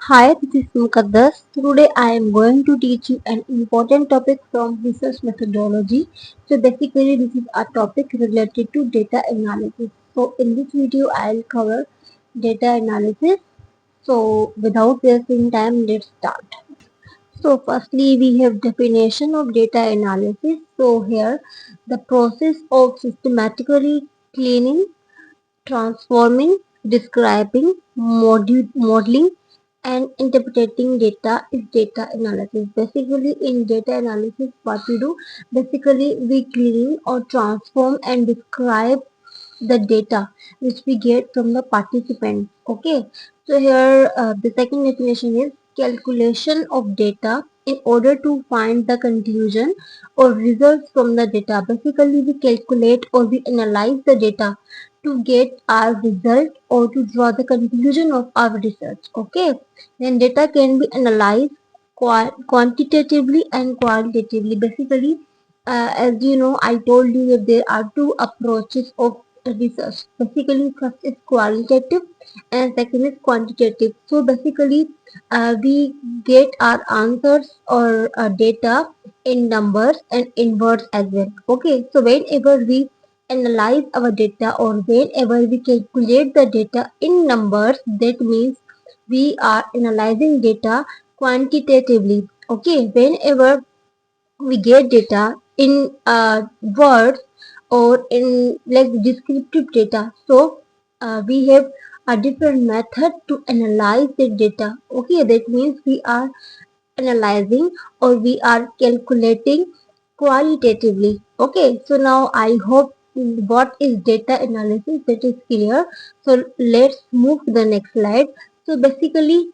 Hi, this is Mukaddas. Today I am going to teach you an important topic from research methodology. So basically this is a topic related to data analysis. So in this video I'll cover data analysis. So without wasting time, let's start. So firstly we have definition of data analysis. So here the process of systematically cleaning, transforming, describing, modeling, and interpreting data is data analysis. Basically, in data analysis, what we do, basically we clean or transform and describe the data which we get from the participant. Okay, so here the second definition is calculation of data in order to find the conclusion or results from the data. Basically we calculate or we analyze the data to get our result or to draw the conclusion of our research. Okay, then data can be analyzed quantitatively and qualitatively. Basically, as you know, I told you that there are two approaches of research. Basically, first is qualitative and second is quantitative. So basically, we get our answers or data in numbers and in words as well. Okay, so whenever we analyze our data or whenever we calculate the data in numbers, that means we are analyzing data quantitatively. Okay, whenever we get data in words or in like descriptive data, so we have a different method to analyze the data. Okay, that means we are analyzing or we are calculating qualitatively. Okay, so now I hope what is data analysis that is clear. So let's move to the next slide. So basically,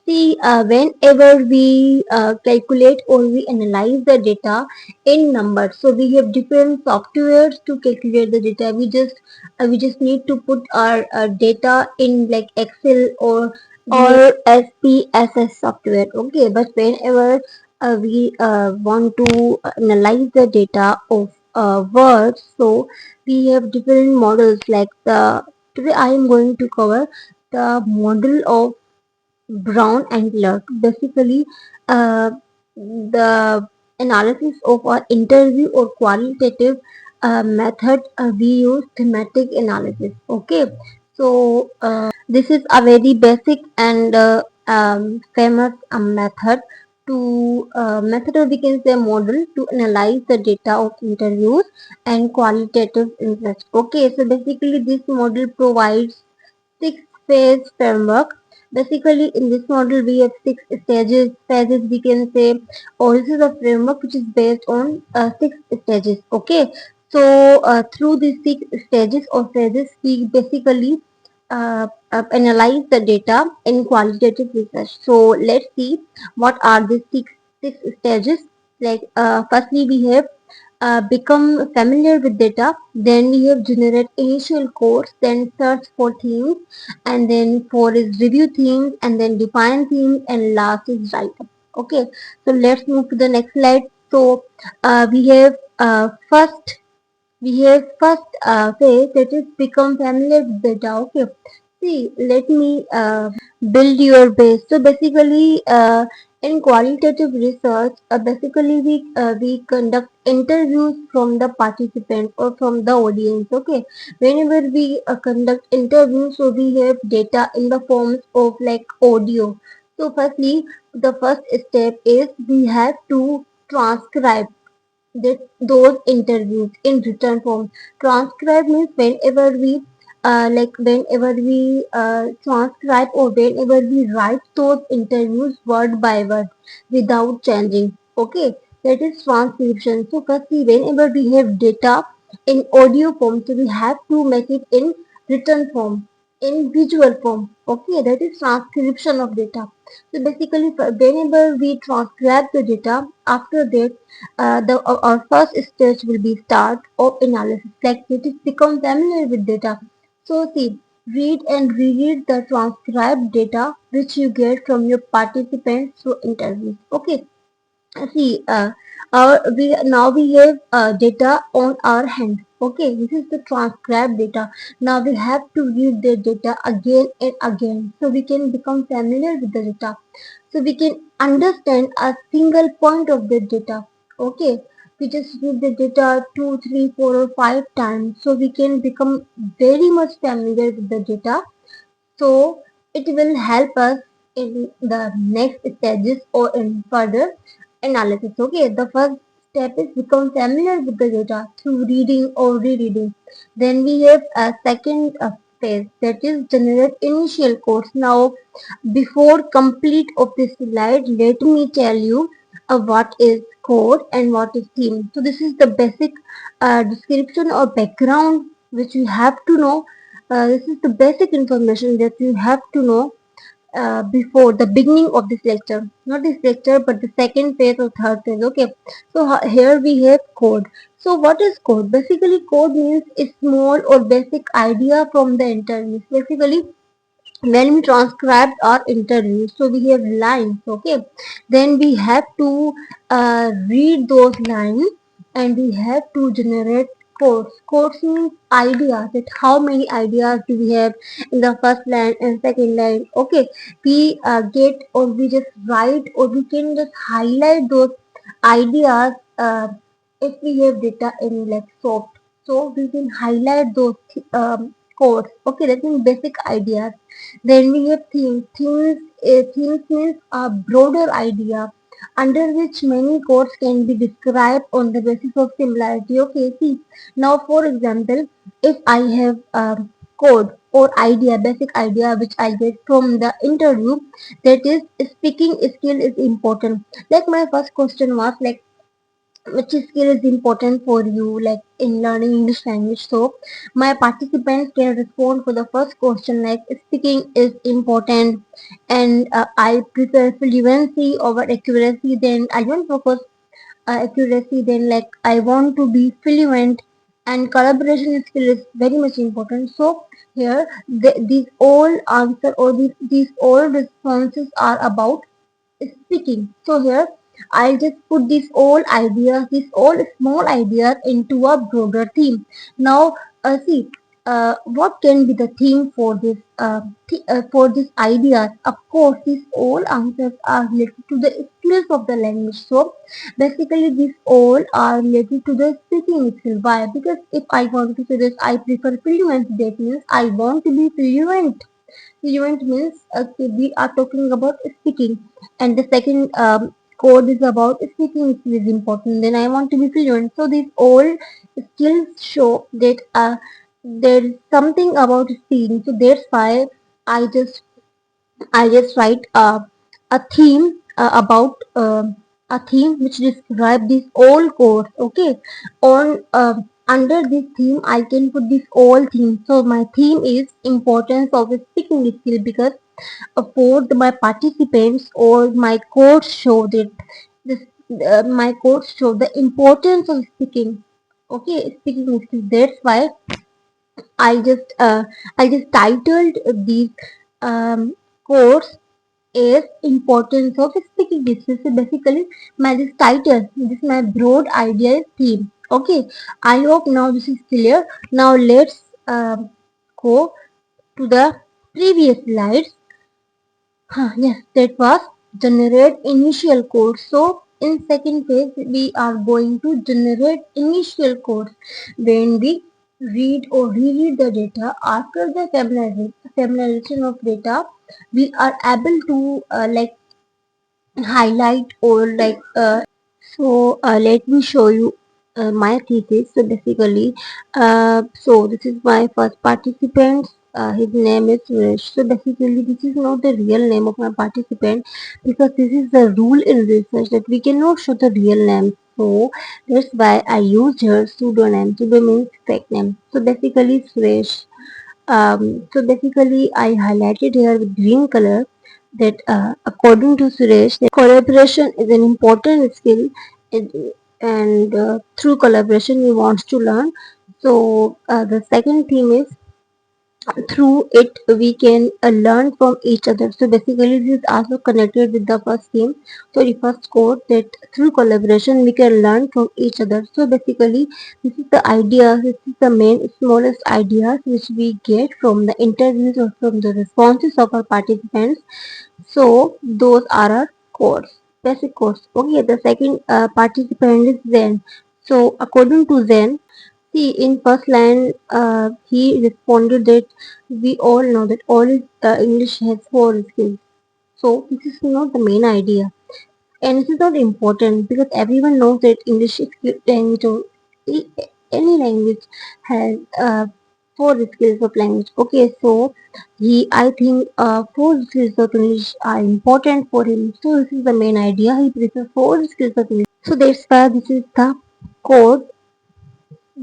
see, whenever we calculate or we analyze the data in numbers, so we have different softwares to calculate the data. We just need to put our data in like Excel or SPSS software. Okay, but whenever we want to analyze the data of words, so we have different models. Like the today I am going to cover the model of brown angler. Basically, the analysis of our interview or qualitative method, we use thematic analysis. Okay, so this is a very basic and famous method method, or we can say model to analyze the data of interviews and qualitative interest. Okay, so basically this model provides six-phase framework. Basically, in this model, we have six phases we can say, or this is a framework which is based on six stages. Okay, so through these six stages or phases, we basically analyze the data in qualitative research. So let's see what are the six stages. Like firstly, we have become familiar with data, then we have generate initial codes, then search for themes, and then four is review themes, and then define themes, and last is write up. Okay, so let's move to the next slide. So we have first phase, that is become familiar with data. Okay, see, let me build your base. So basically, in qualitative research, basically we conduct interviews from the participant or from the audience. Okay, whenever we conduct interviews, so we have data in the forms of like audio. So firstly, the first step is we have to transcribe those interviews in written form. Transcribe means whenever we transcribe or whenever we write those interviews word by word without changing. Okay, that is transcription. So firstly, whenever we have data in audio form, so we have to make it in written form, in visual form. Okay, that is transcription of data. So basically, whenever we transcribe the data, after that our first stage will be start of analysis. Like it is become familiar with data. So see, read and reread the transcribed data which you get from your participants through interviews. Okay, see, we now we have data on our hand. Okay, this is the transcribed data. Now we have to read the data again and again so we can become familiar with the data. So we can understand a single point of the data. Okay, we just read the data 2, 3, 4, or 5 times so we can become very much familiar with the data. So it will help us in the next stages or in further analysis. Okay, the first step is become familiar with the data through reading or rereading. Then we have a second phase, that is generate initial codes. Now, before complete of this slide, let me tell you what is code and what is theme. So this is the basic description or background which you have to know. This is the basic information that you have to know before the beginning of this lecture. Not this lecture, but the second phase or third phase. Okay. So here we have code. So what is code? Basically, code means a small or basic idea from the interview. Basically, when we transcribed our interview, so we have lines. Okay, then we have to read those lines and we have to generate codes means ideas, that how many ideas do we have in the first line and second line. Okay, we get or we just write or we can just highlight those ideas if we have data in like soft, so we can highlight those codes. Okay, that means basic ideas. Then we have themes. Themes means a broader idea under which many codes can be described on the basis of similarity. Okay, see, now for example, if I have a code or idea, basic idea which I get from the interview, that is speaking skill is important. Like my first question was like, which skill is important for you like in learning English language. So my participants can respond for the first question like speaking is important, and I prefer fluency over accuracy. Then I don't focus accuracy. Then like I want to be fluent, and collaboration skill is very much important. So here these all answer or these all responses are about speaking. So here I'll just put these all ideas, these all small ideas into a broader theme. Now see what can be the theme for this for this ideas. Of course, these all answers are related to the skills of the language. So basically, these all are related to the speaking skill. Why? Because if I want to say this, I prefer fluency. That means I want to be fluent. Fluent means we are talking about speaking, and the second code is about speaking skill is important. Then I want to be fluent. So these all skills show that there is something about speaking. So that's why I just I just write a theme about a theme which describe this all course. Okay, on under this theme I can put this all theme. So my theme is importance of a speaking skill, because for my participants or my course show that this my course show the importance of speaking. Okay, speaking skill. That's why I just titled this course is importance of speaking. This is basically my this title. This is my broad idea theme. Okay, I hope now this is clear. Now let's go to the previous slides. Yes, that was generate initial code. So in second phase, we are going to generate initial code when we read or reread the data after the familiarization of data. We are able to like highlight or like let me show you my thesis. So basically so this is my first participant. His name is Suresh. So basically this is not the real name of my participant, because this is the rule in research that we cannot show the real name. So that's why I used her pseudonym. Pseudo means fake name. So basically Suresh. So basically, I highlighted here with green color that according to Suresh, that collaboration is an important skill, and, and through collaboration he wants to learn. So the second theme is through it we can learn from each other. So basically this is also connected with the first theme, so the first quote, that through collaboration we can learn from each other. So basically this is the idea, this is the main smallest ideas which we get from the interviews or from the responses of our participants. So those are our codes, basic codes. Okay, the second participant is Zen. So according to Zen, see, in first line, he responded that we all know that all English has four skills. So this is not the main idea, and this is not important because everyone knows that English is language or a- any language has four skills of language. Okay, so I think four skills of English are important for him. So this is the main idea. He prefers four skills of English. So that's why this is the code,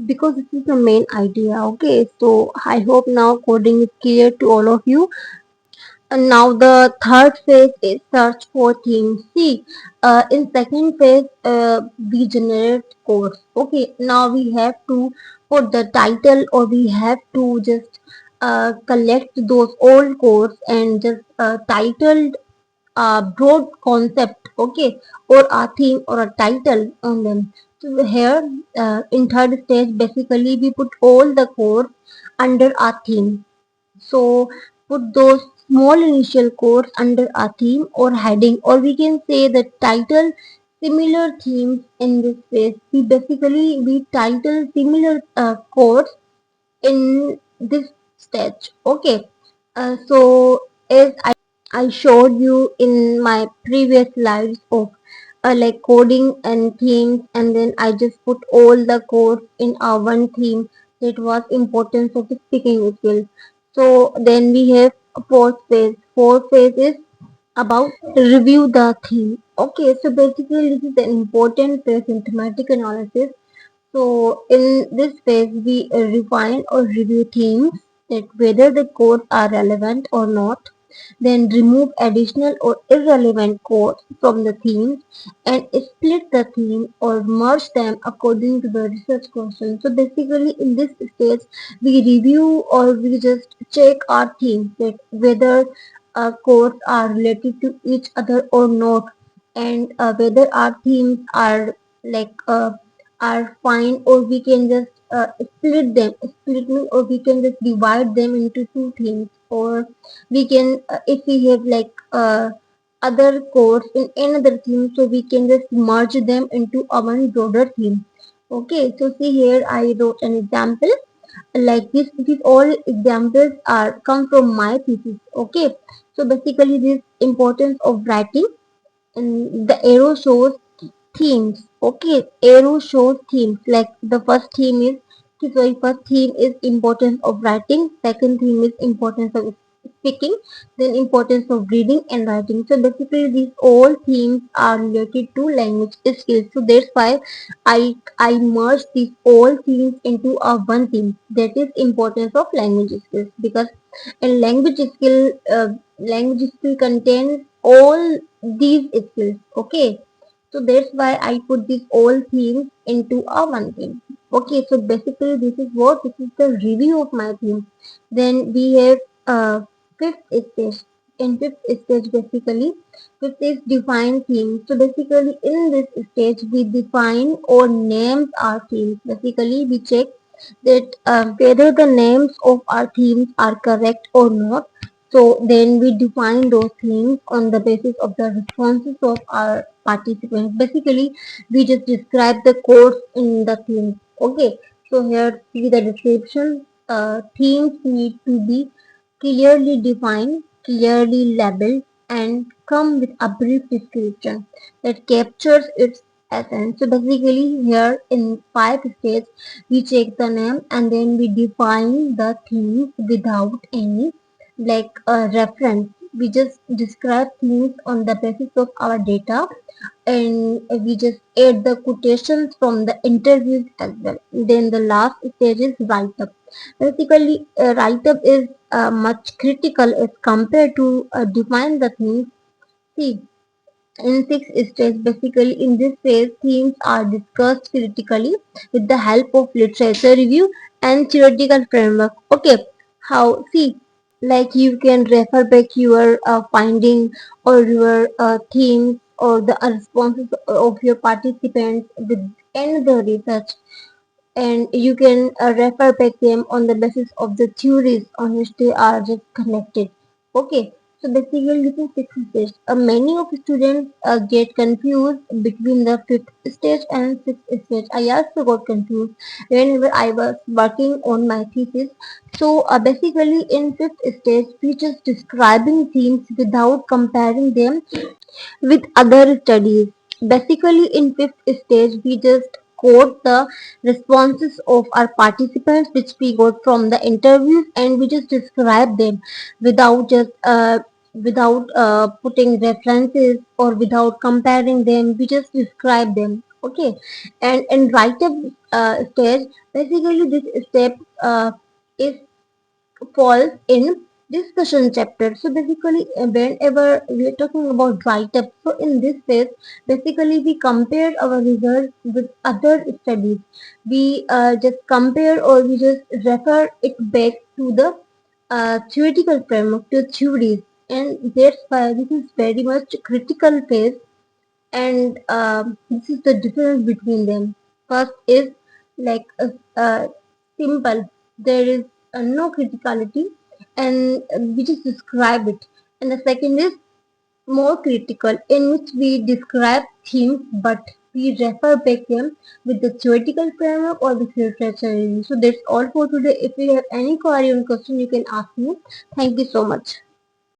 because this is the main idea. Okay, so I hope now coding is clear to all of you. And now the third phase is search for themes. See, in second phase we generate codes. Okay, now we have to put the title, or we have to just collect those old codes and just titled broad concept, okay, or a theme or a title on them. So here in third stage basically we put all the codes under a theme. So put those small initial codes under a theme or heading, or we can say the title similar themes. In this phase we basically we title similar codes in this stage. Okay, so as I showed you in my previous slides of like coding and themes, and then I just put all the codes in our one theme, that was importance of the speaking skills. So then we have a fourth phase. Fourth phase is about review the theme. Okay, so basically this is an important phase in thematic analysis. So in this phase, we refine or review themes, that whether the codes are relevant or not, then remove additional or irrelevant codes from the themes, and split the theme or merge them according to the research question. So basically in this stage, we review or we just check our themes, that whether codes are related to each other or not, and whether our themes are like are fine, or we can just split mean, or we can just divide them into two themes, or we can if we have like other codes in another theme, so we can just merge them into a one broader theme. Okay, so see here I wrote an example like this. These all examples are come from my thesis. Okay, so basically this importance of writing, and the arrow shows themes. Okay, arrow shows themes. Like the first theme is, sorry, first theme is importance of writing. Second theme is importance of speaking. Then importance of reading and writing. So basically, these all themes are related to language skills. So that's why I merged these all themes into a one theme. That is importance of language skills, because a language skill contains all these skills. Okay, so that's why I put these all themes into a one theme. Okay, so basically this is the review of my theme. Then we have fifth stage. In fifth stage basically, fifth is define theme. So basically in this stage we define or names our themes. Basically we check that whether the names of our themes are correct or not. So then we define those themes on the basis of the responses of our participants. Basically, we just describe the course in the theme. Okay, so here see the description. Themes need to be clearly defined, clearly labeled, and come with a brief description that captures its essence. So basically, here in five stages, we check the name and then we define the themes without any like a reference. We just describe things on the basis of our data, and we just add the quotations from the interviews as well. Then the last stage is write up. Basically, write up is much critical as compared to define the things. See, in sixth stage, basically in this phase, themes are discussed critically with the help of literature review and theoretical framework. Okay, how, see, like you can refer back your finding or your themes or the responses of your participants within the research, and you can refer back them on the basis of the theories on which they are just connected. Okay, so basically this is sixth stage. Many of students get confused between the fifth stage and sixth stage. I also got confused whenever I was working on my thesis. So basically in fifth stage we just describing themes without comparing them with other studies. Basically, in fifth stage, we just quote the responses of our participants, which we got from the interviews, and we just describe them without just without putting references or without comparing them. We just describe them. Okay, and in write-up stage, basically this step is falls in discussion chapter. So basically, whenever we are talking about write-up, so in this phase, basically we compare our results with other studies. We just compare or we just refer it back to the theoretical framework, to theories, and that's why this is very much critical phase, and this is the difference between them. First is like simple, there is no criticality, and we just describe it, and the second is more critical, in which we describe themes but we refer back them with the theoretical framework or the literature review. So that's all for today. If you have any query or question, you can ask me. Thank you so much.